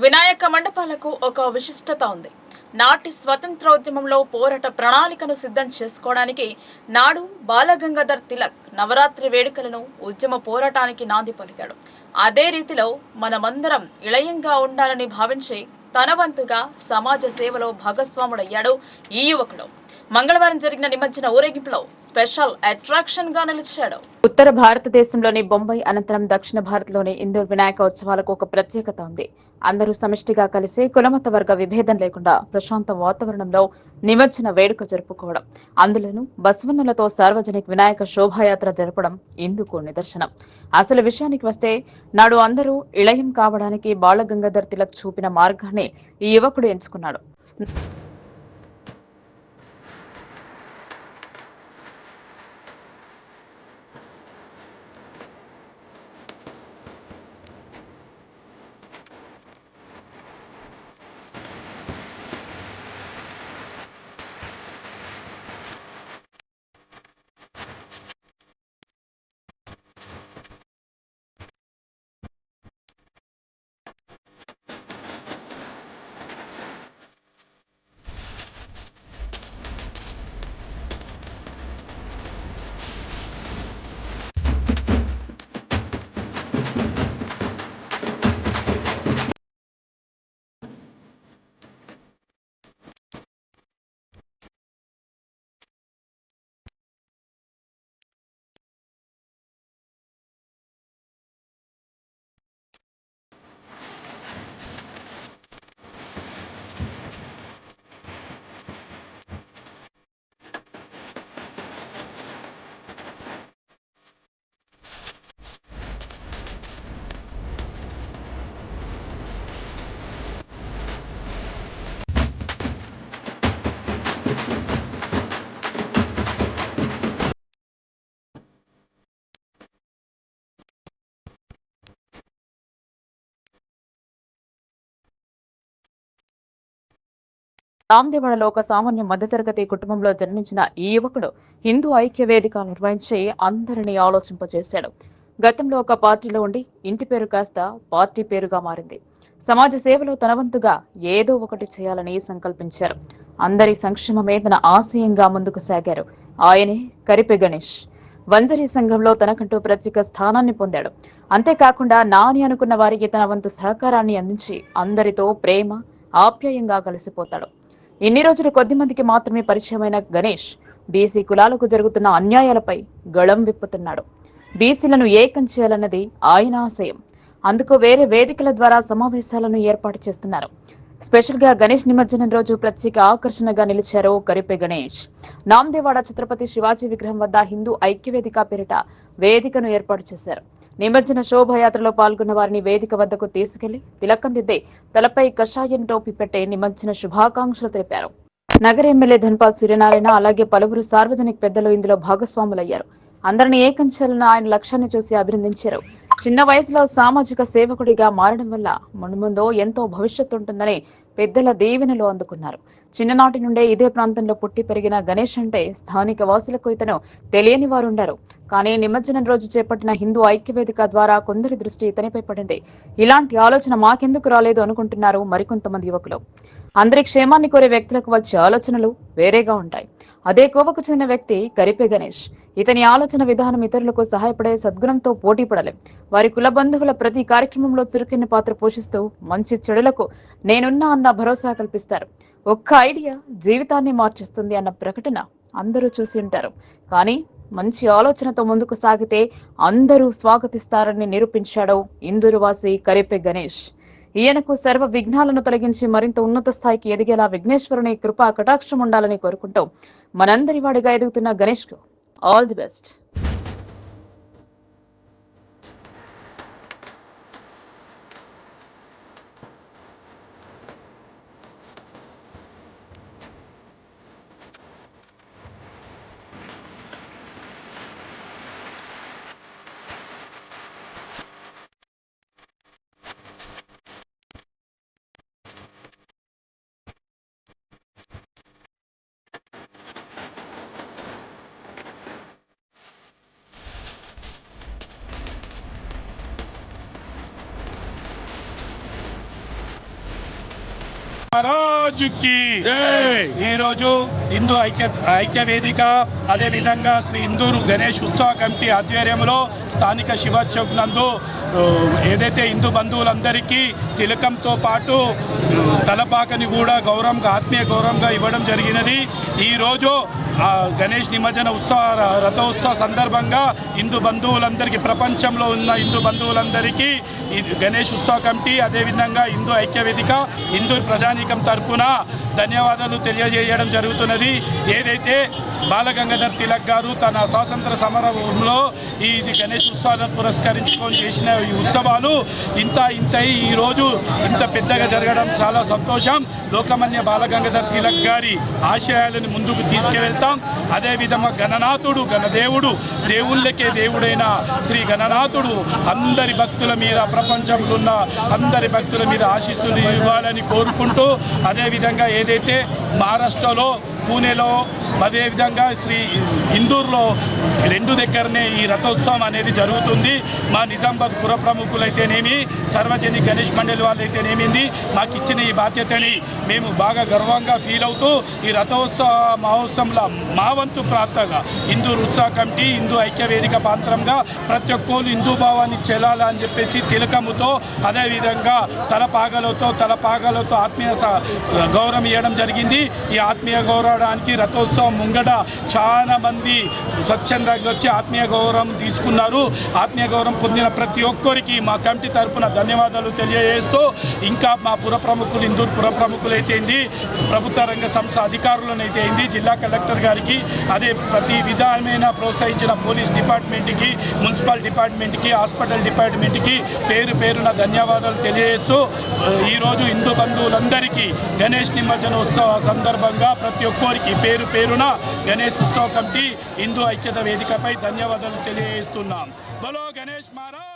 వినాయక మండపాలకు ఒక విశిష్టత ఉంది. నాటి స్వతంత్రోద్యమంలో పోరాట ప్రణాళికను సిద్ధం చేసుకోవడానికి నాడు బాలగంగాధర్ తిలక్ నవరాత్రి వేడుకలను ఉద్యమ పోరాటానికి నాంది పలికాడు. అదే రీతిలో మనమందరం ఇళయంగా ఉండాలని భావించి తన వంతుగా సమాజ సేవలో భాగస్వాముడయ్యాడు ఈ యువకుడు. మంగళవారం జరిగిన నిమజ్జన ఊరేగింపులో స్పెషల్ అట్రాక్షన్ గా నిలిచాడు. ఉత్తర భారతదేశంలోని బొంబాయి అనంతరం దక్షిణ భారత్లోని ఇందూర్ వినాయక ఉత్సవాలకు ఒక ప్రత్యేకత ఉంది. అందరూ సమిష్టిగా కలిసి కులమత వర్గ విభేదం లేకుండా ప్రశాంత వాతావరణంలో నిమజ్జన వేడుక జరుపుకోవడం, అందులోనూ బసవన్నలతో సార్వజనిక వినాయక శోభాయాత్ర జరపడం ఇందుకు నిదర్శనం. అసలు విషయానికి వస్తే నాడు అందరూ ఇళయం కావడానికి బాలగంగాధర్ తిలక్ చూపిన మార్గాన్ని ఈ యువకుడు ఎంచుకున్నాడు. రామ్దేవాడలో ఒక సామాన్య మధ్యతరగతి కుటుంబంలో జన్మించిన ఈ యువకుడు హిందూ ఐక్య వేదిక నిర్వహించి అందరినీ ఆలోచింపజేశాడు. గతంలో ఒక పార్టీలో ఉండి ఇంటి పేరు కాస్త పార్టీ పేరుగా మారింది. సమాజ సేవలో తన వంతుగా ఏదో ఒకటి చేయాలని సంకల్పించారు. అందరి సంక్షేమమే తన ఆశయంగా ముందుకు సాగారు. ఆయనే కరిపె గణేష్. వంజరీ సంఘంలో తనకంటూ ప్రత్యేక స్థానాన్ని పొందాడు. అంతేకాకుండా నాని అనుకున్న వారికి తన వంతు సహకారాన్ని అందించి అందరితో ప్రేమ ఆప్యాయంగా కలిసిపోతాడు. ఇన్ని రోజులు కొద్ది మందికి మాత్రమే పరిచయమైన గణేష్ బీసీ కులాలకు జరుగుతున్న అన్యాయాలపై గళం విప్పుతున్నాడు. బీసీలను ఏకం చేయాలన్నది ఆయన ఆశయం. అందుకు వేరే వేదికల ద్వారా సమావేశాలను ఏర్పాటు చేస్తున్నారు. స్పెషల్ గా గణేష్ నిమజ్జనం రోజు ప్రత్యేక ఆకర్షణగా నిలిచారు కరిపె గణేష్. నాందేవాడ ఛత్రపతి శివాజీ విగ్రహం వద్ద హిందూ ఐక్యవేదిక పేరిట వేదికను ఏర్పాటు చేశారు. నిమజ్జన శోభయాత్రలో పాల్గొన్న వారిని వేదిక వద్దకు తీసుకెళ్లి తిలకం దిద్దే తలపై కషాయం టోపీ పెట్టే నిమజ్జన శుభాకాంక్షలు తెలిపారు. నగర ఎమ్మెల్యే ధన్పాల్ సూర్యనారాయణ అలాగే పలువురు సార్వజనిక పెద్దలు ఇందులో భాగస్వాములయ్యారు. అందరినీ ఏకం చేయాలన్న ఆయన లక్ష్యాన్ని చూసి అభినందించారు. చిన్న వయసులో సామాజిక సేవకుడిగా మారడం వల్ల మున్ముందో ఎంతో భవిష్యత్తు ఉంటుందని పెద్దల దీవెనలు అందుకున్నారు. చిన్ననాటి నుండే ఇదే ప్రాంతంలో పుట్టి పెరిగిన గణేష్ అంటే స్థానిక వాసులకు ఇతను తెలియని వారుండారు. కానీ నిమజ్జనం రోజు చేపట్టిన హిందూ ఐక్యవేదిక ద్వారా కొందరి దృష్టి ఇతనిపై పడింది. ఇలాంటి ఆలోచన మాకెందుకు రాలేదు అనుకుంటున్నారు మరికొంతమంది యువకులు. అందరి క్షేమాన్ని కోరే వ్యక్తులకు వచ్చే ఆలోచనలు వేరేగా ఉంటాయి. అదే కోవకు చెందిన వ్యక్తి కరిపె గణేష్. ఇతని ఆలోచన విధానం ఇతరులకు సహాయపడే సద్గుణంతో పోటీ పడలేం. వారి కుల బంధువుల ప్రతి కార్యక్రమంలో చురుకైన పాత్ర పోషిస్తూ మంచి చెడులకు నేనున్నా అన్న భరోసా కల్పిస్తారు. ఒక్క ఐడియా జీవితాన్ని మార్చేస్తుంది అన్న ప్రకటన అందరూ చూసి ఉంటారు. కానీ మంచి ఆలోచనతో ముందుకు సాగితే అందరూ స్వాగతిస్తారని నిరూపించాడు ఇందూరు వాసి కరిపె గణేష్. ఈయనకు సర్వ విఘ్నాలను తొలగించి మరింత ఉన్నత స్థాయికి ఎదిగేలా విఘ్నేశ్వరుని కృపా కటాక్షం ఉండాలని కోరుకుంటూ మనందరి వాడిగా ఎదుగుతున్న గణేష్ కు ఆల్ ది బెస్ట్. రాజుకి ఈరోజు హిందూ ఐక్య వేదిక అదేవిధంగా శ్రీ ఇందూరు గణేష్ ఉత్సవ కమిటీ ఆధ్వర్యంలో స్థానిక శివ చౌక్ నందు ఏదైతే హిందూ బంధువులందరికీ తిలకంతో పాటు తలపాకని కూడా గౌరవంగా ఆత్మీయ గౌరవంగా ఇవ్వడం జరిగినది. ఈరోజు గణేష్ నిమజ్జన రథోత్సవ సందర్భంగా హిందూ బంధువులందరికీ, ప్రపంచంలో ఉన్న హిందూ బంధువులందరికీ గణేష్ ఉత్సవ కమిటీ అదేవిధంగా హిందూ ఐక్య వేదిక హిందూ ప్రజానీకం తరఫున ధన్యవాదాలు తెలియజేయడం జరుగుతున్నది. ఏదైతే బాలగంగాధర్ తిలక్ గారు తన స్వాతంత్ర సమరంలో ఈ గణేష్ ఉత్సవాలను పురస్కరించుకొని చేసిన ఈ ఉత్సవాలు ఇంత ఈరోజు ఇంత పెద్దగా జరగడం చాలా సంతోషం. లోకమాన్య బాలగంగాధర్ తిలక్ గారి ఆశయాలను ముందుకు తీసుకువెళ్తాం. అదేవిధంగా గణనాథుడు గణదేవుడు దేవుళ్ళకే దేవుడైన శ్రీ గణనాథుడు అందరి భక్తుల మీద, ప్రపంచంలో ఉన్న అందరి భక్తుల మీద ఆశీస్సులు ఇవ్వాలని కోరుకుంటూ, అదేవిధంగా ఏదైతే మహారాష్ట్రలో పూణేలో అదేవిధంగా శ్రీ ఇందూరులో రెండు దగ్గరనే ఈ రథోత్సవం అనేది జరుగుతుంది. మా నిజామాబాద్ పుర ప్రముఖులైతేనేమి, సార్వజనిక గణేష్ మండలి వాళ్ళైతేనేమింది, మాకు ఇచ్చిన ఈ బాధ్యతని మేము బాగా గర్వంగా ఫీల్ అవుతూ ఈ రథోత్సవ మహోత్సవంలో మా వంతు ప్రాంతంగా ఇందూరు ఉత్సవ కమిటీ హిందూ ఐక్య వేదిక ప్రాంతంగా ప్రతి ఒక్కరు హిందూ భావాన్ని చెల్లాలని చెప్పేసి తిలకముతో అదేవిధంగా తలపాగలతో ఆత్మీయ గౌరవం ఇవ్వడం జరిగింది. ఈ ఆత్మీయ గౌరవానికి రథోత్సవం ముంగట చాలా మంది స్వచ్ఛందంగా వచ్చి ఆత్మీయ గౌరవం తీసుకున్నారు. ఆత్మీయ గౌరవం పొందిన ప్రతి ఒక్కరికి మా కమిటీ తరఫున ధన్యవాదాలు తెలియజేస్తూ, ఇంకా మా పుర ప్రముఖులు ఇందూరు పుర ప్రముఖులు అయితే ప్రభుత్వ రంగ సంస్థ అధికారులనైతే జిల్లా కలెక్టర్ గారికి, అదే ప్రతి విధానమైన ప్రోత్సహించిన పోలీస్ డిపార్ట్మెంట్కి, మున్సిపల్ డిపార్ట్మెంట్కి, హాస్పిటల్ డిపార్ట్మెంట్కి పేరున ధన్యవాదాలు తెలియజేస్తూ, ఈరోజు హిందూ బంధువులందరికీ గణేష్ నిమజ్జన ఉత్సవ సందర్భంగా ప్రతి ఒక్కరికి పేరున గణేష్ ఉత్సవ కమిటీ హిందూ ఐక్యత వేదికపై ధన్యవాదాలు తెలియజేస్తున్నాం. బలో గణేష్ మహారాజ్.